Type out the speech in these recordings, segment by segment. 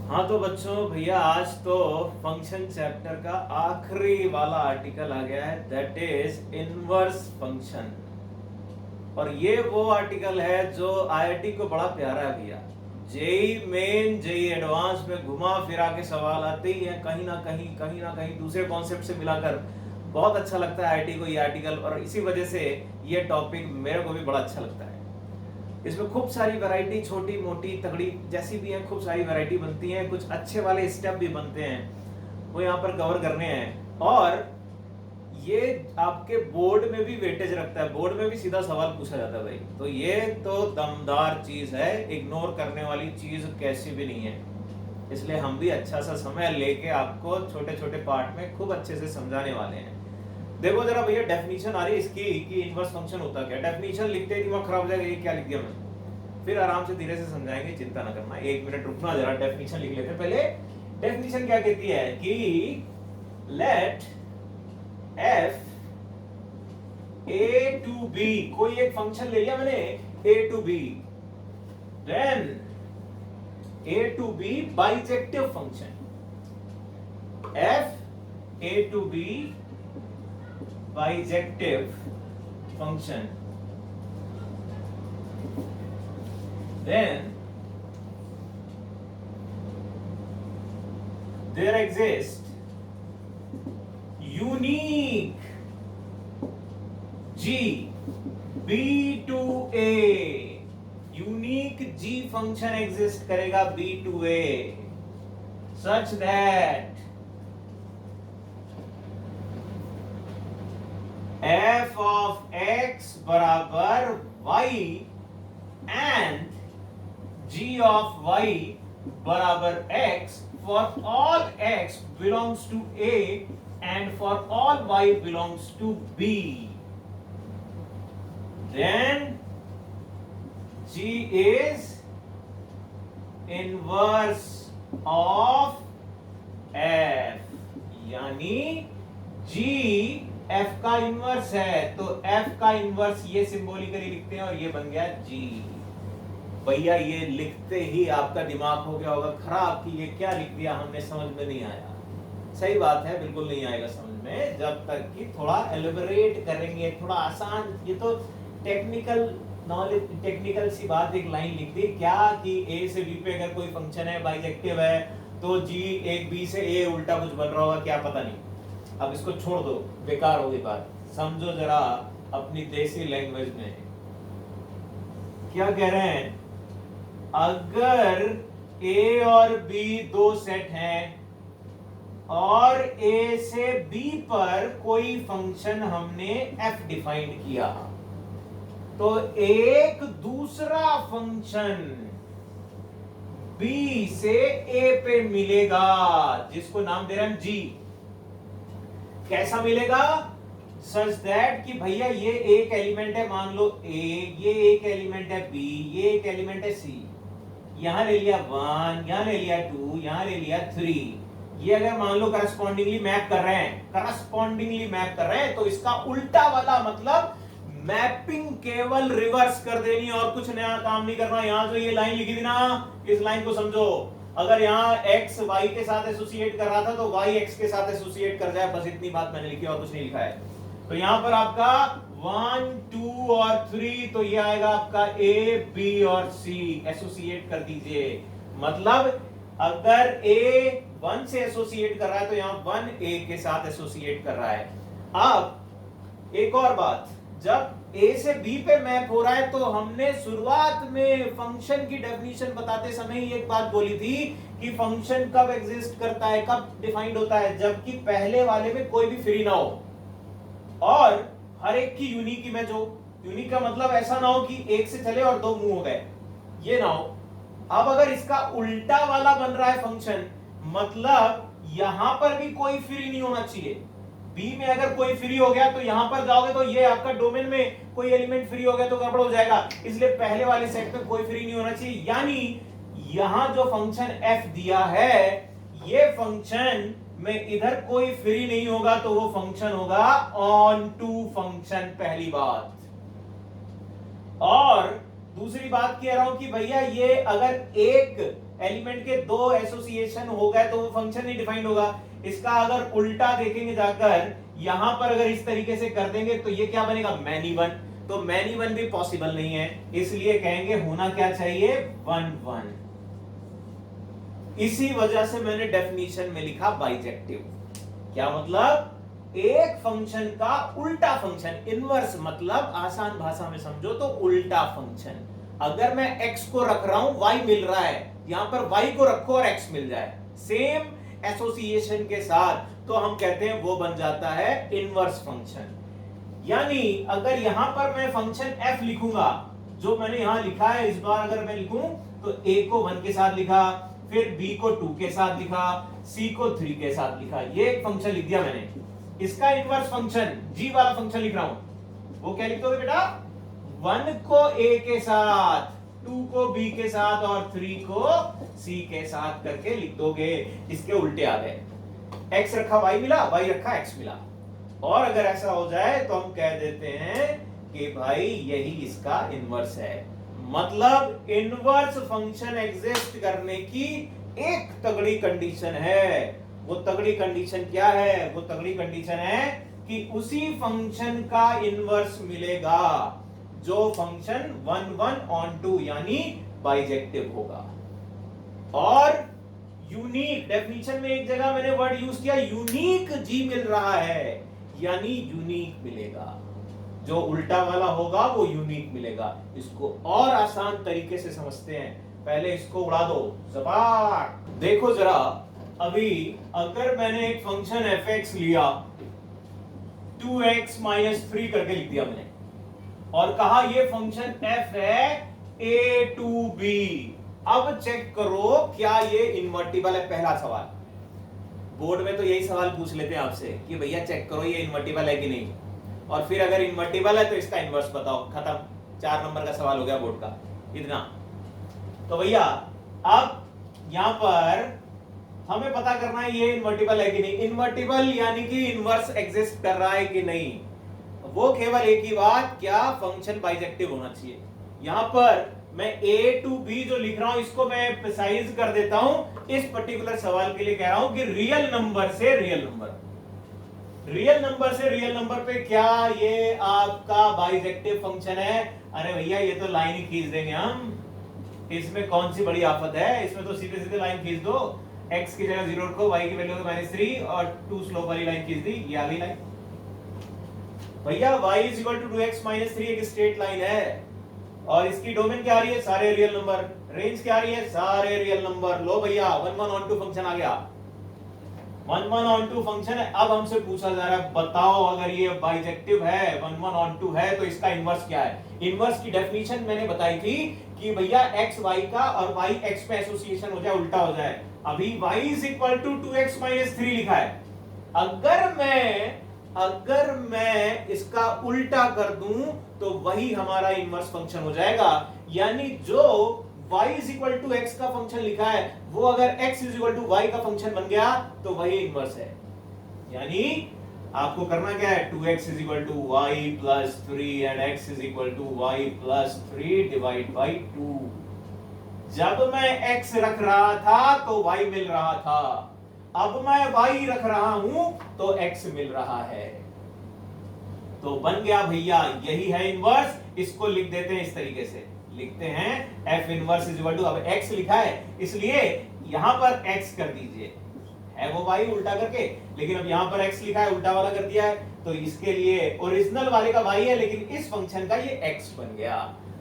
हाँ तो बच्चों भैया आज तो फंक्शन चैप्टर का आखिरी वाला आर्टिकल आ गया है, दैट इज इनवर्स फंक्शन। और ये वो आर्टिकल है जो आईआईटी को बड़ा प्यारा है भैया। जेई मेन जेई एडवांस में घुमा फिरा के सवाल आते ही हैं, कहीं ना कहीं दूसरे कॉन्सेप्ट से मिलाकर। बहुत अच्छा लगता है आईआईटी को ये आर्टिकल, और इसी वजह से ये टॉपिक मेरे को भी बड़ा अच्छा लगता है। इसमें खूब सारी वैरायटी, छोटी मोटी तगड़ी जैसी भी है, खूब सारी वैरायटी बनती है, कुछ अच्छे वाले स्टेप भी बनते हैं, वो यहाँ पर कवर करने हैं। और ये आपके बोर्ड में भी वेटेज रखता है, बोर्ड में भी सीधा सवाल पूछा जाता है भाई। तो ये तो दमदार चीज है, इग्नोर करने वाली चीज कैसी भी नहीं है। इसलिए हम भी अच्छा सा समय लेके आपको छोटे छोटे पार्ट में खूब अच्छे से समझाने वाले हैं। देखो जरा भैया, डेफिनेशन आ रही है इसकी कि इनवर्स फंक्शन होता क्या। डेफिनेशन लिखते ही दिमाग खराब हो जाएगा, ये क्या लिख दिया मैंने। फिर आराम से धीरे से समझाएंगे, चिंता ना करना। एक मिनट रुकना जरा, डेफिनेशन लिख लेते हैं पहले। डेफिनेशन क्या कहती है कि let f A to B, कोई एक फंक्शन ले लिया मैंने A to B, then A to B bijective function. F A to B bijective function, then there exists unique g b to a, unique g function exist करेगा b to a such that f of x बराबर y and g of y बराबर x for all x belongs to a and for all y belongs to b, then g is inverse of f, यानी g f का inverse है। तो f का inverse ये symbolically लिखते हैं और ये बन गया g। भैया ये लिखते ही आपका दिमाग हो गया होगा खराब कि ये क्या लिख दिया हमने, समझ में नहीं आया। सही बात है, बिल्कुल नहीं आएगा समझ में जब तक कि थोड़ा एलिबरेट करेंगे, थोड़ा आसान। ये तो टेक्निकल नॉलेज, टेक्निकल सी बात, एक लाइन लिख दी क्या कि a से b पे अगर कोई फंक्शन है बाइजेक्टिव है तो g एक b से a उल्टा कुछ बन रहा होगा, क्या पता नहीं। अब इसको छोड़ दो, बेकार होगी बात। समझो जरा अपनी देसी लैंग्वेज में क्या कह रहे हैं। अगर A और B दो सेट हैं और A से B पर कोई फंक्शन हमने f डिफाइन किया, तो एक दूसरा फंक्शन B से A पे मिलेगा जिसको नाम दे रहे हैं G। कैसा मिलेगा? सच दैट कि भैया ये एक एलिमेंट है, मान लो A, ये एक एलिमेंट है B, ये एक एलिमेंट है C। यहां ले लिया 1, यहां ले लिया 2, यहां ले लिया 3। ये अगर मान लो करस्पॉन्डिंगली मैप कर रहे हैं, तो इसका उल्टा वाला मतलब मैपिंग केवल रिवर्स कर देनी और कुछ नया काम नहीं करना। यहां जो ये लाइन लिखी थी ना, इस लाइन को समझो। अगर यहाँ x y के साथ एसोसिएट कर रहा था तो y x के साथ एसोसिएट कर जाए, बस इतनी बात मैंने लिखी और कुछ नहीं लिखा है। तो यहाँ पर आपका 1, 2 और 3, तो ये आएगा आपका a, b और c, एसोसिएट कर दीजिए। मतलब अगर a 1 से एसोसिएट कर रहा है तो यहाँ 1 a के साथ एसोसिएट कर रहा है। अब एक और बात, जब A से B पे मैप हो रहा है तो हमने शुरुआत में फंक्शन की डेफिनेशन बताते समय ही एक बात बोली थी कि फंक्शन कब एग्जिस्ट करता है, कब डिफाइंड होता है, जबकि पहले वाले में कोई भी फ्री ना हो और हर एक की यूनिक इमेज हो। यूनिक का मतलब ऐसा ना हो कि एक से चले और दो मुंह हो गए, ये ना हो। अब अगर इसका उल्टा वाला बन रहा है फंक्शन, मतलब यहां पर भी कोई फ्री नहीं होना चाहिए। B में अगर कोई फ्री हो गया तो यहां पर जाओगे तो ये आपका डोमेन में कोई एलिमेंट फ्री हो गया तो गड़बड़ हो जाएगा। इसलिए पहले वाले सेट में कोई फ्री नहीं होना चाहिए। यानी यहां जो फंक्शन f दिया है, ये फंक्शन में इधर कोई फ्री नहीं होगा तो वो फंक्शन होगा ऑन टू फंक्शन, पहली बात। और दूसरी बात कह रहा हूं कि भैया ये अगर एक एलिमेंट के दो एसोसिएशन हो गए तो वो फंक्शन नहीं डिफाइंड होगा। इसका अगर उल्टा देखेंगे जाकर, यहां पर अगर इस तरीके से कर देंगे तो ये क्या बनेगा, मैनी वन। तो मैनी वन भी पॉसिबल नहीं है, इसलिए कहेंगे होना क्या चाहिए, वन वन। इसी वजह से मैंने डेफिनेशन में लिखा बाइजेक्टिव। क्या मतलब, एक फंक्शन का उल्टा फंक्शन, इनवर्स मतलब आसान भाषा में समझो तो उल्टा फंक्शन। अगर मैं x को रख रहा हूं y मिल रहा है, यहां पर y को रखो और x मिल जाए सेम एसोसिएशन के साथ, तो हम कहते हैं वो बन जाता है इनवर्स फंक्शन। यानी अगर यहां पर मैं फंक्शन f लिखूंगा, जो मैंने यहां लिखा है, इस बार अगर मैं लिखूं तो a को 1 के साथ लिखा, फिर b को 2 के साथ लिखा, c को 3 के साथ लिखा, ये एक फंक्शन लिख दिया मैंने। इसका इनवर्स फंक्शन g वाला फंक्शन लिख रहा हूं, वो क्या लिखोगे बेटा, 1 को a के साथ, 2 को b के साथ और 3 को c के साथ करके लिख दोगे। इसके उल्टे आ गए, x रखा y मिला, y रखा x मिला। और अगर ऐसा हो जाए तो हम कह देते हैं कि भाई यही इसका इनवर्स है। मतलब इनवर्स फंक्शन एग्जिस्ट करने की एक तगड़ी कंडीशन है। वो तगड़ी कंडीशन क्या है, वो तगड़ी कंडीशन है कि उसी फंक्शन का इनवर्स मिलेगा जो फंक्शन 1 1 ऑन 2 यानी बाइजेक्टिव होगा। और यूनिक, डेफिनेशन में एक जगह मैंने वर्ड यूज किया यूनिक, जी मिल रहा है, यानी यूनिक मिलेगा। जो उल्टा वाला होगा वो यूनिक मिलेगा। इसको और आसान तरीके से समझते हैं, पहले इसको उड़ा दो जबार। देखो जरा, अभी अगर मैंने एक फंक्शन fx लिया, 2x - 3 करके लिख दिया मैंने, और कहा ये फंक्शन f है a to b। अब चेक करो क्या ये इन्वर्टिबल है, पहला सवाल। बोर्ड में तो यही सवाल पूछ लेते हैं आपसे कि भैया चेक करो ये इन्वर्टिबल है कि नहीं, और फिर अगर इन्वर्टिबल है तो इसका इन्वर्स बताओ, खत्म। 4 नंबर का सवाल हो गया बोर्ड का, इतना। तो भैया अब यहां पर हमें पता करना है ये इन्वर्टिबल है कि नहीं। इन्वर्टिबल यानी कि इनवर्स एग्जिस्ट कर रहा है कि नहीं, वो केवल एक ही बात, क्या फंक्शन बाइजेक्टिव होना चाहिए। यहां पर मैं a to b जो लिख रहा हूं इसको मैं प्रिसाइज कर देता हूं, इस पर्टिकुलर सवाल के लिए कह रहा हूं कि रियल नंबर से रियल नंबर, रियल नंबर से रियल नंबर पे क्या ये आपका बाइजेक्टिव फंक्शन है। अरे भैया ये तो लाइन ही खींच देंगे हम, इसमें कौन सी बड़ी आफत है, इसमें तो सीधे सीधे लाइन खींच दो। x की जगह 0 रखो, y की वैल्यू -3 और 2 स्लोप वाली लाइन खींच दी, ये आ गई लाइन। भैया y = 2x - 3 एक स्ट्रेट लाइन है, और इसकी डोमेन क्या आ रही है, सारे रियल नंबर। रेंज क्या आ रही है, सारे रियल नंबर। लो भैया 1 1 ऑन 2 फंक्शन आ गया, 1 1 ऑन 2 फंक्शन है। अब हमसे पूछा जा रहा है बताओ अगर ये बाइजेक्टिव है, 1 1 ऑन 2 है, तो इसका इनवर्स क्या है। इनवर्स की डेफिनेशन मैंने बताई थी कि भैया x y का और y x पे एसोसिएशन हो जाए, उल्टा हो जाए। अभी y = 2x - 3 लिखा है, अगर मैं इसका उल्टा कर दूं तो वही हमारा इनवर्स फंक्शन हो जाएगा। यानी जो y = x का फंक्शन लिखा है वो अगर x = y का फंक्शन बन गया तो वही इनवर्स है। यानी आपको करना क्या है, 2x = y + 3 and x = y + 3 divide by 2। जब मैं x रख रहा था तो y मिल रहा था, अब मैं y रख रहा हूं तो x मिल रहा है, तो बन गया भैया यही है इनवर्स। इसको लिख देते हैं, इस तरीके से लिखते हैं f इनवर्स = अब x लिखा है इसलिए यहां पर x कर दीजिए, है वो y उल्टा करके, लेकिन अब यहां पर x लिखा है उल्टा वाला कर दिया है, तो इसके लिए ओरिजिनल वाले का y है लेकिन इस फंक्शन का ये x बन गया।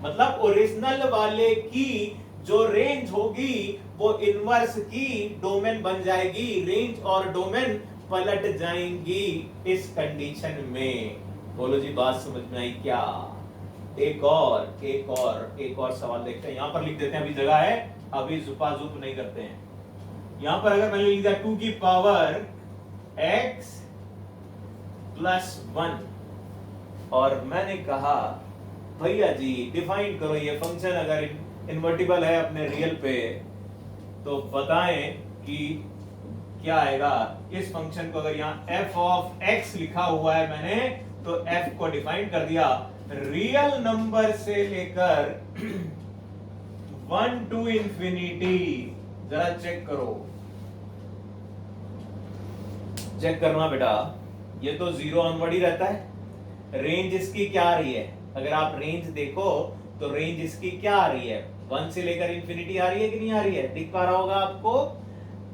मतलब ओरिजिनल वाले की जो रेंज होगी वो इनवर्स की डोमेन बन जाएगी, रेंज और डोमेन पलट जाएंगी इस कंडीशन में। बोलो जी बात समझ में आई क्या। एक और सवाल देखते हैं, यहां पर लिख देते हैं, अभी जगह है, अभी जुपाजुप नहीं करते हैं। यहां पर अगर मैंने लिख दिया 2 की पावर x + 1 और मैंने कहा भैया जी डिफाइन करो ये फंक्शन अगर इन्वर्टिबल है अपने रियल पे तो बताएं कि क्या आएगा। इस फंक्शन को अगर यहाँ f ऑफ x लिखा हुआ है मैंने, तो f को डिफाइन कर दिया रियल नंबर से लेकर 1 to infinity जरा चेक करो, चेक करना बेटा, ये तो 0 ऑनवर्ड ही रहता है। रेंज इसकी क्या आ रही है? अगर आप रेंज देखो तो रेंज इसकी क्या आ रही है? 1 से लेकर इंफिनिटी आ रही है कि नहीं आ रही है? दिख पा रहा होगा आपको।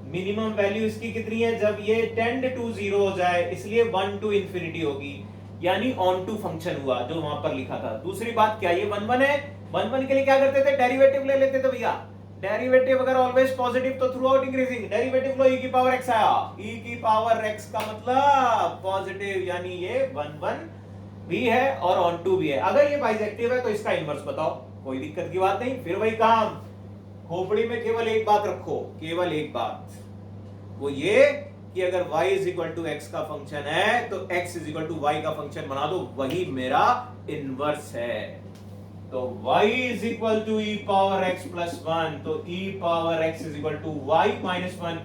मिनिमम वैल्यू इसकी कितनी है? जब ये टेंड टू 0 हो जाए, इसलिए 1 टू इंफिनिटी होगी, यानी ऑन टू फंक्शन हुआ जो वहां पर लिखा था। दूसरी बात क्या, ये 1 1 है, 1 1 के लिए क्या करते थे? डेरिवेटिव ले लेते थे भैया। डेरिवेटिव अगर ऑलवेज पॉजिटिव तो थ्रू आउट इंक्रीजिंग, डेरिवेटिव लो e की पावर x आया, e की पावर x का मतलब पॉजिटिव, यानी ये 1 1 भी है और ऑन टू भी है। अगर ये बाइजेक्टिव है तो इसका इनवर्स बताओ, कोई दिक्कत की बात नहीं। फिर वही काम, खोपड़ी में केवल एक बात रखो, केवल एक बात, वो ये कि अगर y is equal to x का फंक्शन है तो x is equal to y का फंक्शन बना दो, वही मेरा इनवर्स है। तो y is equal to e power x plus 1, तो e power x is equal to y minus 1,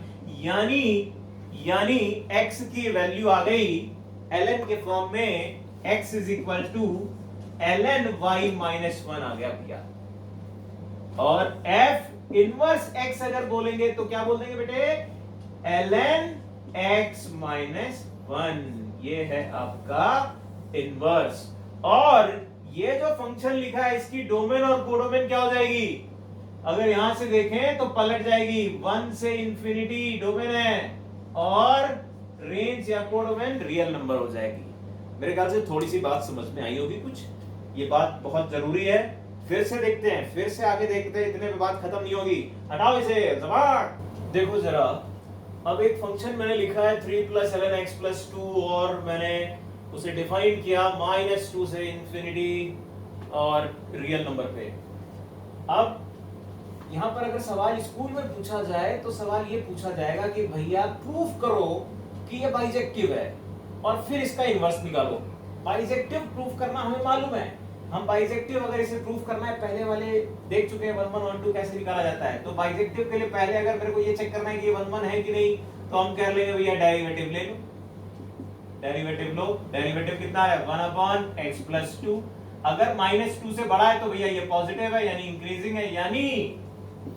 यानी x की वैल्यू आ गई ln के फॉर्म में, x is equal to ln y minus 1 आ गया भैया। और f इनवर्स x अगर बोलेंगे तो क्या बोल देंगे बेटे? ln x माइनस 1, ये है आपका इनवर्स। और ये जो फंक्शन लिखा है इसकी डोमेन और कोडोमेन क्या हो जाएगी? अगर यहां से देखें तो पलट जाएगी, 1 से इंफिनिटी डोमेन है और रेंज या कोडोमेन रियल नंबर हो जाएगी। मेरे ख्याल से थोड़ी सी बात समझ में आई होगी कुछ, ये बात बहुत जरूरी है। फिर से देखते हैं, फिर से आगे देखते हैं, इतने में बात खत्म नहीं होगी। हटाओ इसे जबान। देखो जरा, अब एक फंक्शन मैंने लिखा है 3 प्लस ln x प्लस 2 और मैंने उसे डिफाइन किया -2 से इंफिनिटी और रियल नंबर पे। अब यहां पर अगर सवाल स्कूल में पूछा जाए तो सवाल ये पूछा जाएगा कि भैया प्रूफ करो कि ये बाइजेक्टिव है और फिर इसका इनवर्स निकालो। बाइजेक्टिव प्रूफ करना हमें मालूम है, हम बाइजेक्टिव अगर इसे प्रूफ करना है, पहले वाले देख चुके हैं 1 1 1 2 कैसे निकाला जाता है। तो बाइजेक्टिव के लिए पहले अगर मेरे को ये चेक करना है कि ये 1 1 है कि नहीं, तो हम कह लेंगे भैया डेरिवेटिव ले लो, डेरिवेटिव लो। डेरिवेटिव कितना है? 1 अपॉन x प्लस 2। अगर -2 से बड़ा है तो भैया ये पॉजिटिव है, यानी इंक्रीजिंग है, यानी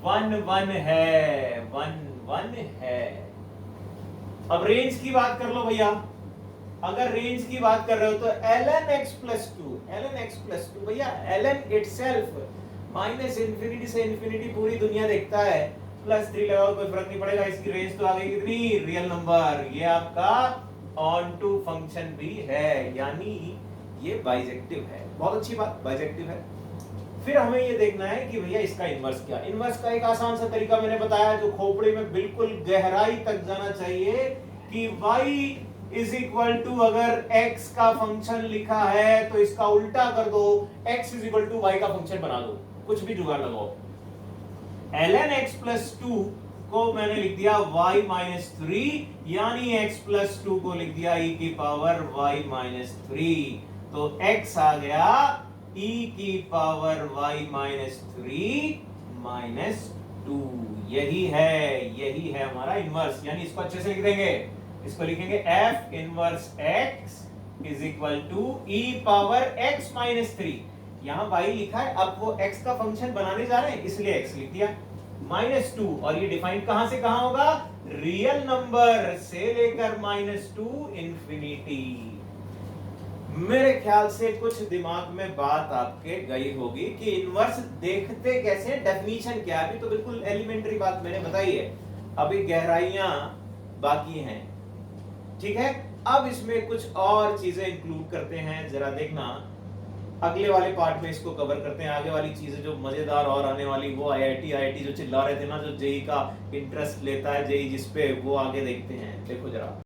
1 1 है, 1 1 है। अब रेंज की बात कर लो भैया, अगर रेंज की बात कर रहे हो तो ln x plus 2, ln x plus 2 भैया, ln इटसेल्फ माइनस इंफिनिटी से इंफिनिटी पूरी दुनिया देखता है, प्लस 3 लगाओ कोई फर्क नहीं पड़ेगा, इसकी रेंज तो आ गई कितनी? Real number. ये आपका ऑन टू फंक्शन भी है, यानी ये बाइजेक्टिव है। बहुत अच्छी बात, बाइजेक्टिव है। फिर हमें ये देखना है कि भैया इसका इनवर्स क्या। इनवर्स का एक आसान सा तरीका मैंने बताया, जो खोपड़ी में बिल्कुल गहराई तक जाना चाहिए, कि y इज इक्वल टू, अगर x का फंक्शन लिखा है तो इसका उल्टा कर दो, x is equal to y का फंक्शन बना दो, कुछ भी जुगाड़ लगाओ। ln x प्लस 2 को मैंने लिख दिया y माइनस 3, यानी x प्लस 2 को लिख दिया e की पावर y माइनस 3, तो x आ गया e की पावर y माइनस 3 माइनस 2। यही है हमारा इनवर्स, यानी इसको अच्छे से लिख देंगे, इसको लिखेंगे f inverse x is equal to e power x minus 3। यहां y लिखा है, अब वो x का फंक्शन बनाने जा रहे हैं इसलिए x लिख दिया -2, और ये डिफाइन कहां से कहां होगा? रियल नंबर से लेकर -2 इंफिनिटी। मेरे ख्याल से कुछ दिमाग में बात आपके गई होगी कि इनवर्स देखते कैसे, डेफिनेशन क्या है। अभी तो बिल्कुल एलिमेंट्री बात मैंने बताई है, अभी गहराइयां बाकी हैं, ठीक है। अब इसमें कुछ और चीजें इंक्लूड करते हैं, जरा देखना, अगले वाले पार्ट में इसको कवर करते हैं। आगे वाली चीजें जो मजेदार और आने वाली, वो आईआईटी जो चिल्ला रहे थे ना, जो जेई का इंटरेस्ट लेता है, जेई जिस पे, वो आगे देखते हैं। देखो जरा।